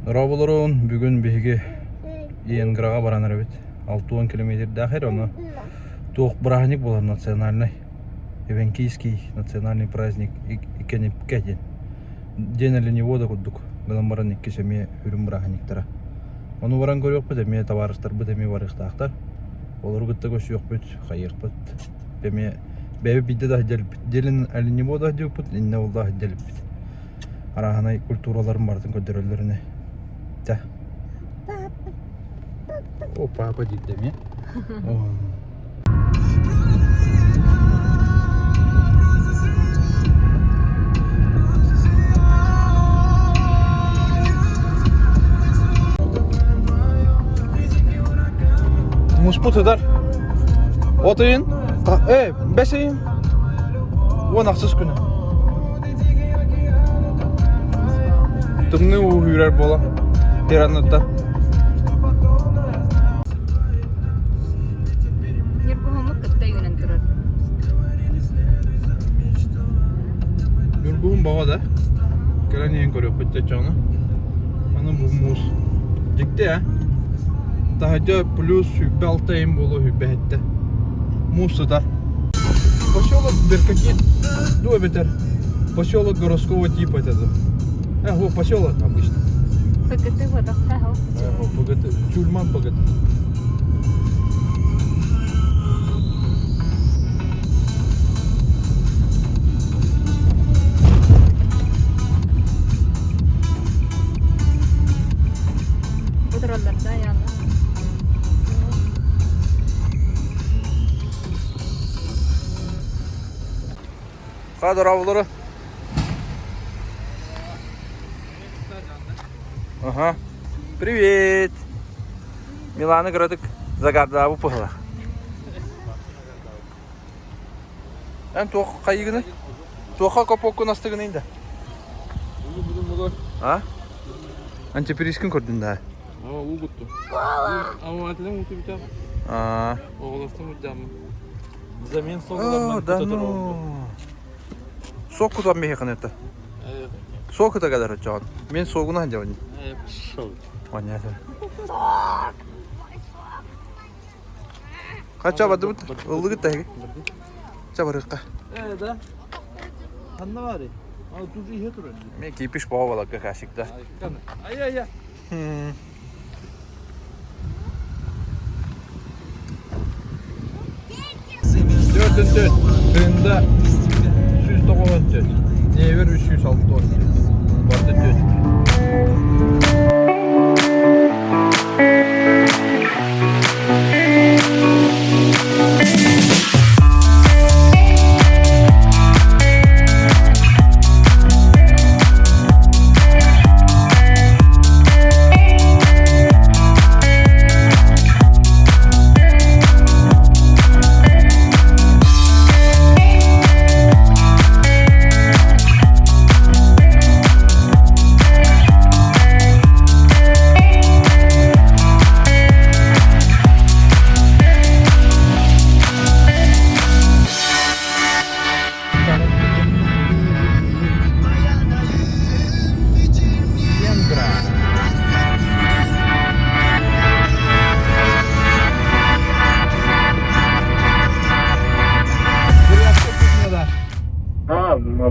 Роболорун бүгүн биһиги Иенграга баранар бит. 6-10 километр дахер оны туох праздник болар национальный. Ивенкийский национальный праздник икенепке ден. День оленевода куддук. Галамбаран икки семье хүрүм праздниктара. Оны баран көрөкпүт, эме товарыштар бут, эме барыктаактар. Олар гытта көсүөкпүт, хайырпыт. Эме бебе бидде да делиппит. Делин оленевода деппит, инне болда делиппит. Араханай культураларын бардын көдөрөлөрүнө. Та. О, папа дейді ме? Musputitar. Otayın. Beseyim. O naksız günü. Tımını uğurar bola. Tiranlıkta. Yurguğun bağa da. Gelen yiyin görüyor pıtça çağını. Bana bu muz. Dikti ya. Tahıca plus hübbe altayım bolu hübbe hette. Muz sıdar. Поселок Беркакит. Дуя бетер. Поселок городского типа это. Вот поселок обычно. Пагаты вода. Пагаты. Чульман пагаты. Budrollarda yanı. Hadi ravları. Ага. Привет. Милана городок Загардабу пыгла. Эн тоқ қайығыны? Тоқа копокку настығыны енді? А? Антиперискін көрдің да? Ол бұтты. Ама әтілен ұты бітем. Оғыластың ұтжамы. Замен соғыларынан Да ну. Соқ құтан мехеқан етті? Соқ құта қадар өтчаған? Мен соғына әнде өйін? Понятно. Қача бады бұд? Ұлды күтті әге? Чабар ұққа? Да. Қанна бар е? Ал тұжы ие тұр өйін. Мен кейпіш бау балаққа қашықта. Ай. Dördüncü tığında 394. Nevir 306. Vardı 4.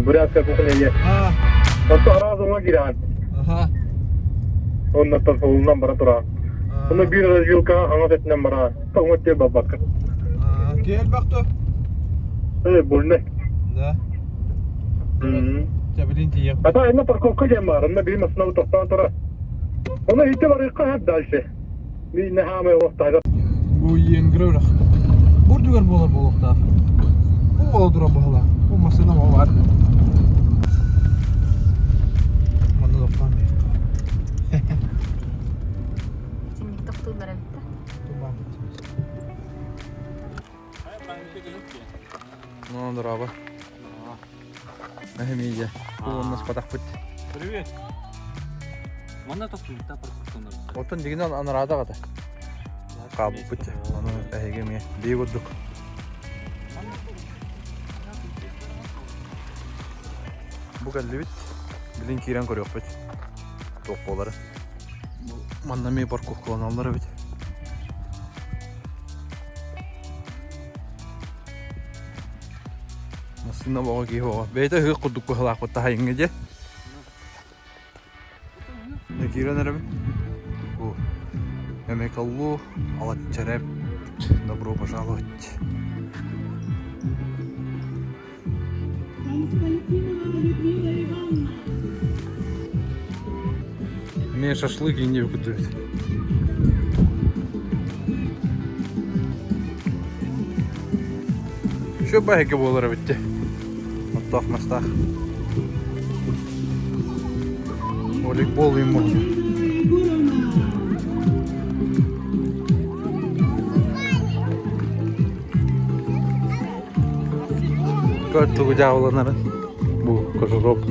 Бурятская кухня. Просто разума гиран. Он на толфулнан баратура. Он бир развилка, аңа сетнен бара. Тоңотте бабакка. Кел бақты? Бурне. Да. Табилин тиек. Ата эна парковка дем бар. Он бир масына тоқтан тура. Оны ите барыкка хеп дальше. Би нехаме вақтага. Bu Иенгрөөрах. Бурдугар болар болохта. Bu олдура бахла. Bu масына бар. Ну, здорово. Мидия. У нас подохпуть. Привет. Мана тоқтың та парковкандар. Отын деген анарада қата. Қабы бұтты. Оны әйгеме бей көрдік. Бұл кәлі бит. Білін кейрен көрек бұт. Тоқ болары. Маннами парковкалан аллар бит. Насына бага ки бага. Бейте хы кудук кылак бата хайынга же. Некирен эрем. Бу. Эмекаллу алачареп. Добро пожаловать. Мне шашлыки не выкутывают. Şu belki olur bitti. Mutfak mıstak. Voleybol mu? Kötü kucağı olanların bu koşuluk.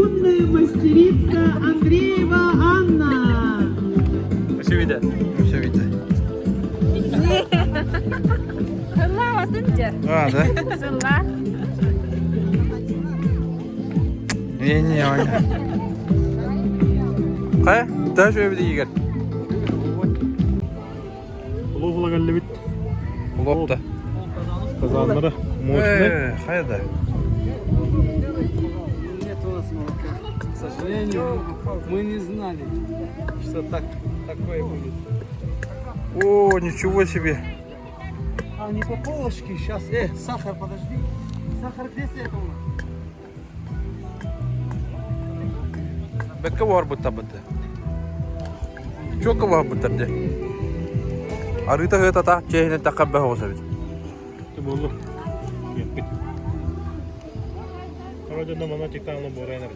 Юная мастерица Андреева Анна. Все видят. Все видят. Сыла отынча. А, да? Сыла. Не, Аня. Кая? Daha şöyle bir de yiyelim. Уловла галлебит. Лопта. Казанları. Мощный. Hayda. Нет у нас молока. К сожалению, мы не знали, что такое будет. О, ничего себе. А, не по полочке сейчас. Сахар, подожди. Сахар где это у нас? Bekle var bu tabada. Çok var bu tabada. Arıta hıta ta cehine takabbe olsa bir. Ты болу. Yetbit. Короче, на мана тикта на борайнер.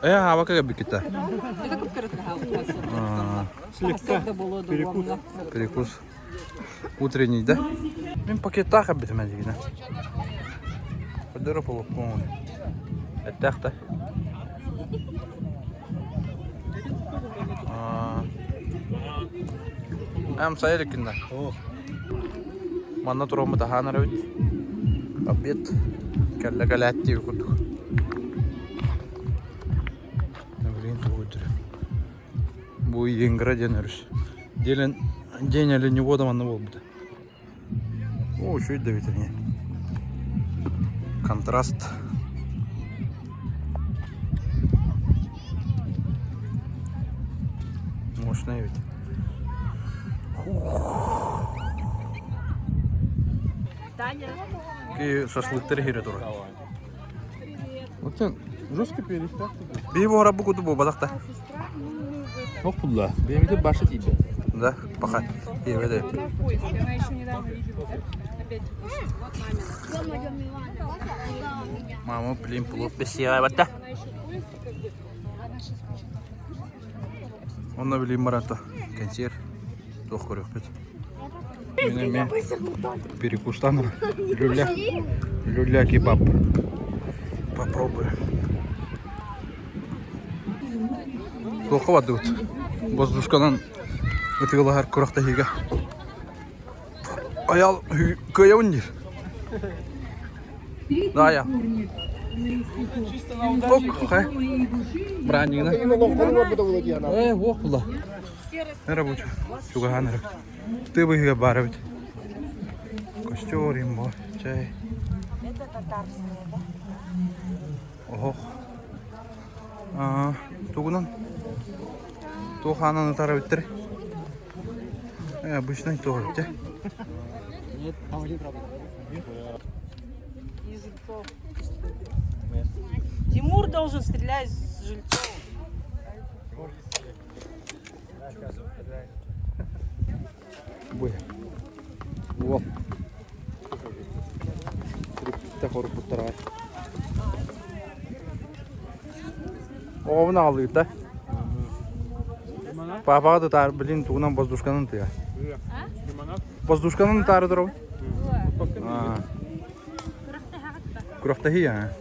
Hava kaga bir kita. Слегка. Перекус. Перекус. Утренний, да? Блин, пакет так обитмedi yine. Подера полукон. Ettehte. Hem sayılık yine. Manna turumu da hanar evet. Abiyet. Kelle kelle diye kurduk. Ne bileyim tuğudur. Bu yengra deniyoruz. Dilen деньги не вода манна болду. О, что это ведь они? Контраст. Мощный ведь. Какие шашлыктары хиретура. Вот он жестко перестал. Bir bu ara bu kutu bu badakta. Yok bulla. Benim de başı gibi. Да, пока. И в этой. Она в поиске. Она еще недавно видела. Опять пишет. Вот мамина. Мама, блин, плов бесия бата. Она еще в поиске, как бы. Она сейчас хочет. Onunla bileyim marata. Консерв. Çok koruyor pet. Yine перекустан. Люля. Люля кебаб. Попробуем. Плохо воду. Воздушканан ытыгылар куракта хиге. Аял көйө унир. Да я. Ок, хай. Бранина. Ох, була. Не рабочу. Чугана. Ты бы их баровать. Костер, имбо, чай. Это татарская, да? Ох. Тугунан. Тухананы таравиттер. Обычный туалет. Нет, там один правда. И жильцов. Тимур должен стрелять с жильцов. Бой. Вот. Тахор буттарай. Овна алды да? Папа да тар, блин, тугунан воздушканын тыя. Воздушканын тары дұрау? Курафта хия.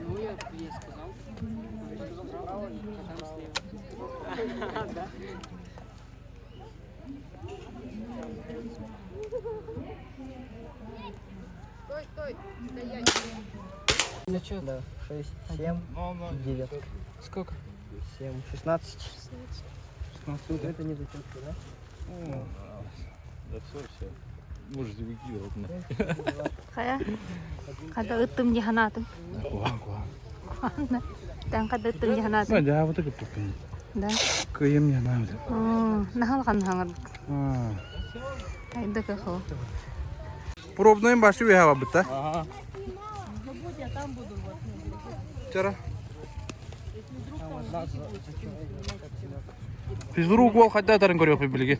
Ну, я ей сказал. Справа, а там слева. Да. Ну что? Да, 6, 7, 9. Сколько? 7, 16. 16. Вот это не зачетка, да? Да все. Можете выкидывать. Kaya kada utum di hanatun. Dan kada utum di hanatun. Ну да, вот это тупо. Да. Каем не надо. Nahal kan hangat. А. Ay dah kau. Пробуем баши вява быта. Ага. Вчера. Физрук гол хотя тарин горел по белиге.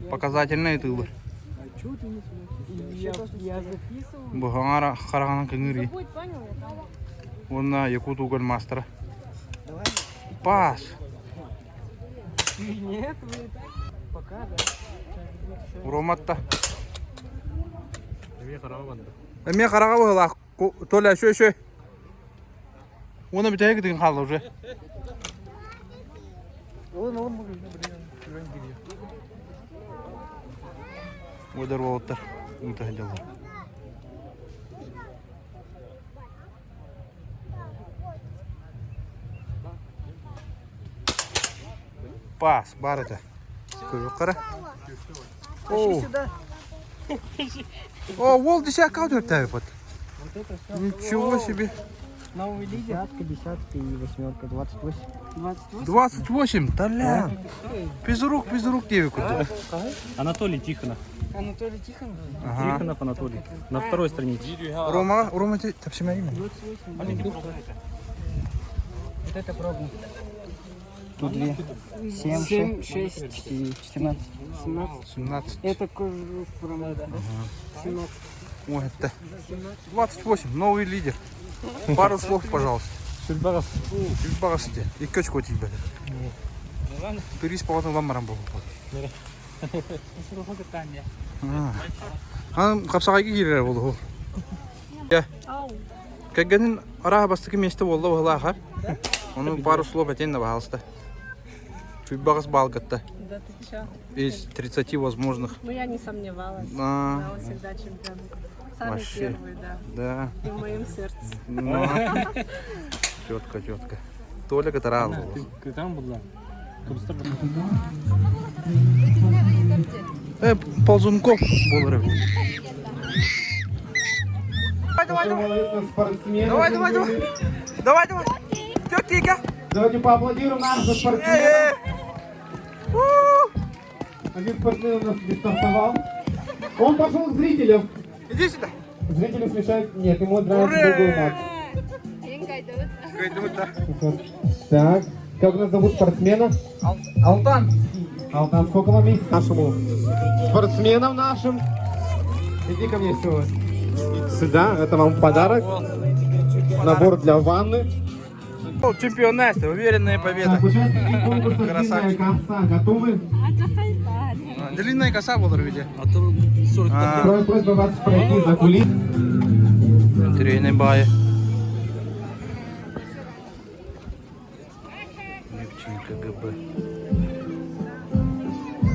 Показательный ютубер. А что ты не смотришь? Я записывал. Бухангара харагана кенгири. Забудь, понял? Вон на якут уголь мастера. Пас. Нет, вы и так. Пока, да. Уроматта. Эме харага была. Толя еще. Он битеге тин хал уже. Удар волтер. Мутахдел. Пас, барата. Кuyukara. О, о, вол десятка каудер тайпот. Ничего себе. Новый лидер. Десятка и восьмерка. 28. 28? 28, Толян. Физрук девику. Анатолий Тихонов. Анатолий Тихонов? Ага. Тихонов Анатолий. На второй странице. Рома, ты тапсима имя? 28. Вот это пробный. Тут 2. 7, 6 и 14. 17. 17. Это кожух промада. 17. Ой, это 28, новый лидер. Пару слов, пожалуйста. Шульбаров. Барасите. И качку тебе. Перис по вам рамбо. Капсагайги кирер болду. Я. Каган араа бастыгы месте болду баглаха. Onun пару слов этен на пожалуйста. Фибагас балгатта. Да ты чё? Из 30 возможных. Ну я не сомневалась. А, Да, он всегда чемпион. Самый Вообще. первый, да. да. И в моем сердце. Ну, четко. Толя Катарал. Ты там был, да? Ползунков был. Давай. Тётика. Давайте поаплодируем нашего спортсмена. Один спортсмен у нас не стартовал. Он пошел к зрителям. Иди сюда. Зрители смешают. Нет, ему нравится другой матч. Так, как нас зовут спортсмена? Алтан. Алтан, сколько вам месяцев нашему спортсменам нашим? Иди ко мне сюда, это вам подарок. Набор для ванны. Чемпионат, уверенная победа. Так, участники конкурса «Длинная коса» готовы? Длинная коса была, видите? Просьба вас пройти за кулис. Трейный бая. Девчонка ГБ.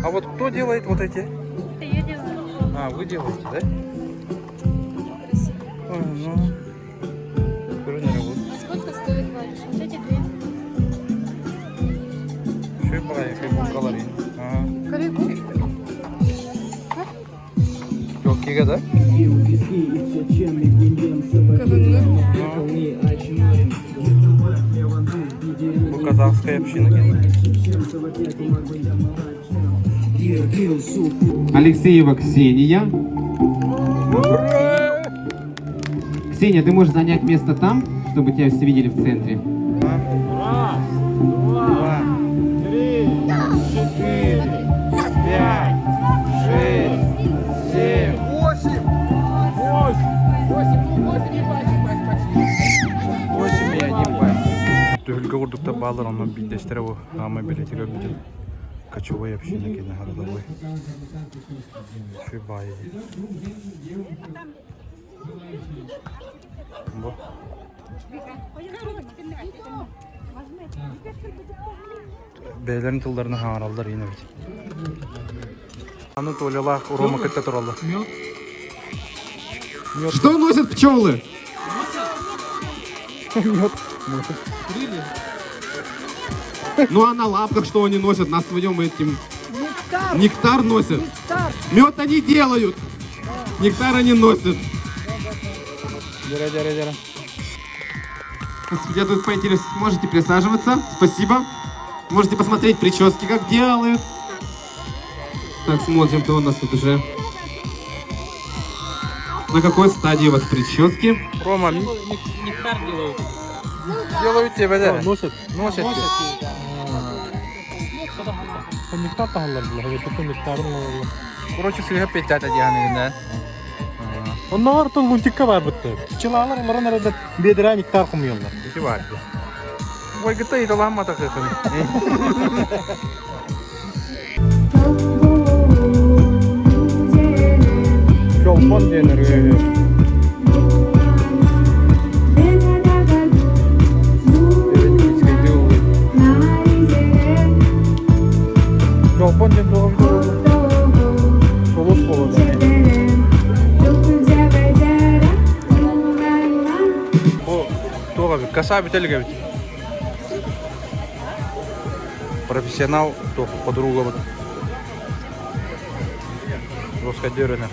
А вот кто делает вот эти? Я делаю. А, вы делаете, да? Ну. Скоро не работает. Сколько стоит варишь? Вот эти две. Что и бая, калорий. Ага. Корику. Легкие, да? Ну, казахская община. Алексеева Ксения. Ксения, ты можешь занять место там, чтобы тебя все видели в центре? Два, три, 4, 5, 6, 7, 8. 8 и один пальчик. Төхілгі құрдықта балыр, онын бейдестері бұл ғама билетігі бітін. Кочевой община кені ғарыдабой. Шүй байы. Бұл. Бәйлерін тылдарына ғаралдар ені бет. Аны толелақ ұрома кітті тұралды. Что носят пчелы? Ну а на лапках что они носят? На своем этим... Нектар носят. Мед они делают. Нектар они носят. Дера. Я тут поинтересуюсь. Можете присаживаться. Спасибо. Можете посмотреть прически, как делают. Так, смотрим, кто у нас тут уже. На какой стадии у вас прически? Рома, Нектар делают. делают тебе, да? Носят. Носят. Нектар тағалар бұл. Bütün nektarın olur. Короче, слегка петят одяганы, да? Onlar tol guntikka var bitti. Çıçılarlar onların arada bedira nektar kumuyorlar. İki var. Ой, гыта и талама так это. Şolpon denir öyle. Şolpon denir doğru. Soluk bolu da. Bu toga bir kasa bitelige bit. Профессионал, то подруга вот. Роскодерина.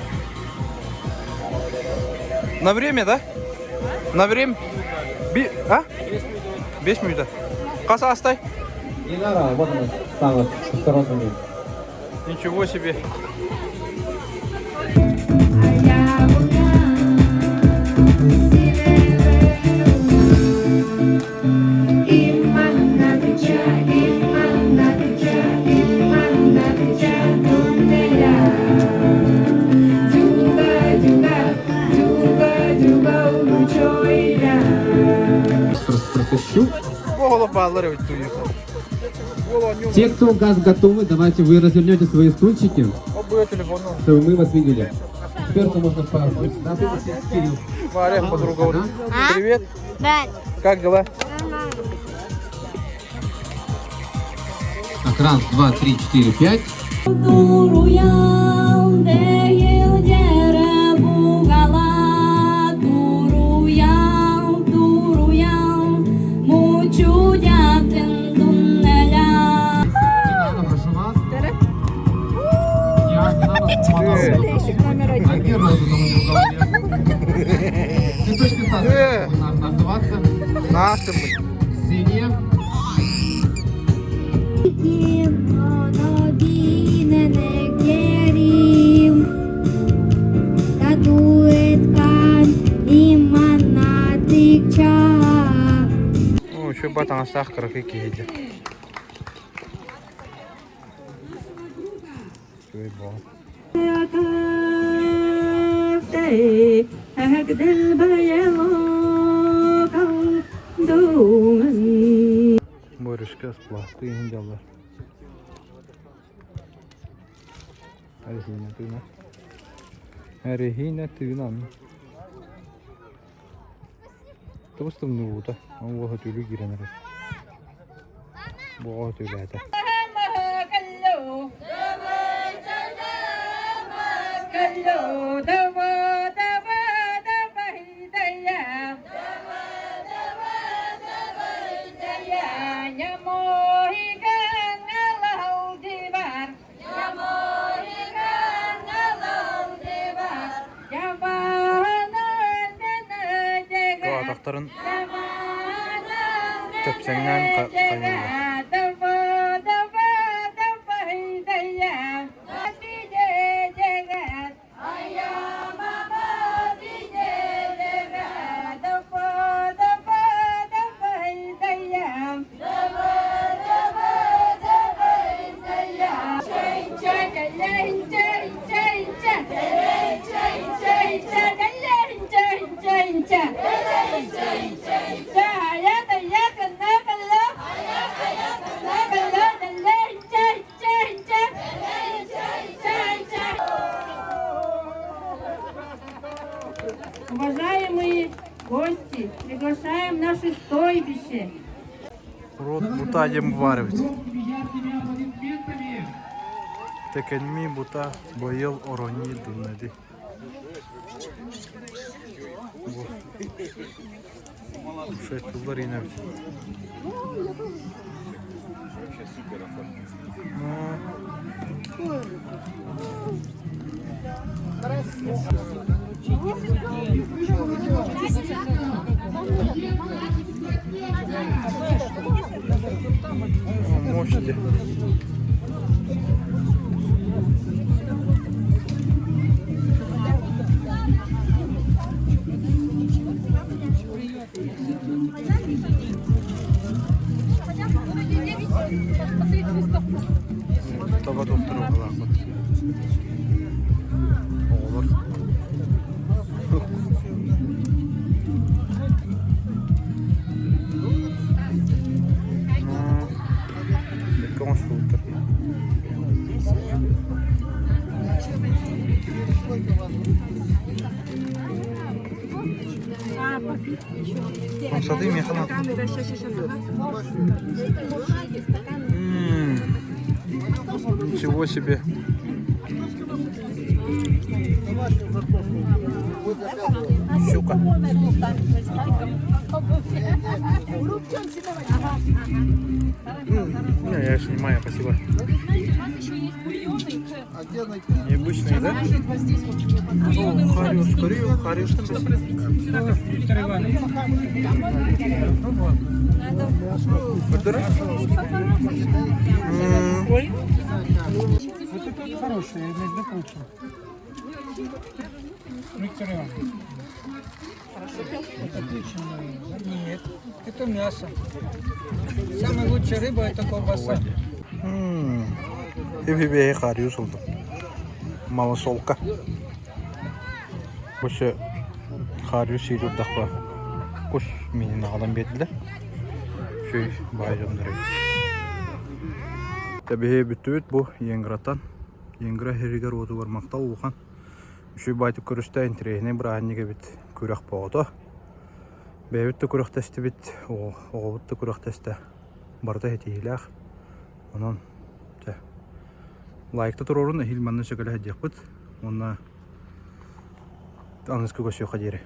На время, да? На время? А? 5 минут. Каса остай. Не надо, вот он стало со стороны. Ничего себе. Протащу. Баллары. Те, кто у нас готовы, давайте вы развернете свои стульчики, чтобы мы вас видели. Теперь можно позвать. Кирилл. Варя, подруга. Вот. Привет. Да. Как дела? Так, раз, два, три, четыре, пять. Прошу вас. Я Цветочный сад называться. Нашим. Синяя. Ну, еще батон сахара какие эти. Борюшка сплав, ты не делала. Регина тына. Тостым нута, он вот тюлю гиренер. Вот тюлю это. Докторын тепсеңнен кайнайды. Cha Приглашаем в наше стойбище. Рот бута ем варывать. Яркими аплодисментами. Текенми бута боел орони дуннеди. Шесть долларов инавить. Мощности. Таба доктора была. Olur. Консультор. Сады механат. Ничего себе. Щука. Не, я снимаю, спасибо. Необычные, да? О, хариус, хариус. Вот это хорошее, между прочим. Виктор Иванович. Отлично. Нет, это мясо. Самая лучшая рыба это колбаса. Хиби хариус oldu. Малосолка. Осы хариус үйрірдақпа. Құс менен ағалам бетілер. Шөй байжамдырай. Табихе бүттіөт бұ енгіратан. Енгіра херігер оты бар мақтал ұлған. Шөй байтып көрістайын тірейіне бір ағанеге біт көрек бағыды. Бәйбітті көрек тәсті біт, оғыбытты көрек тәсті барда хетейләқ. Онан лайкта тұрорын әхіл манны сөкілі әдек бұд. Онна аңыз көкөсі өқа дері.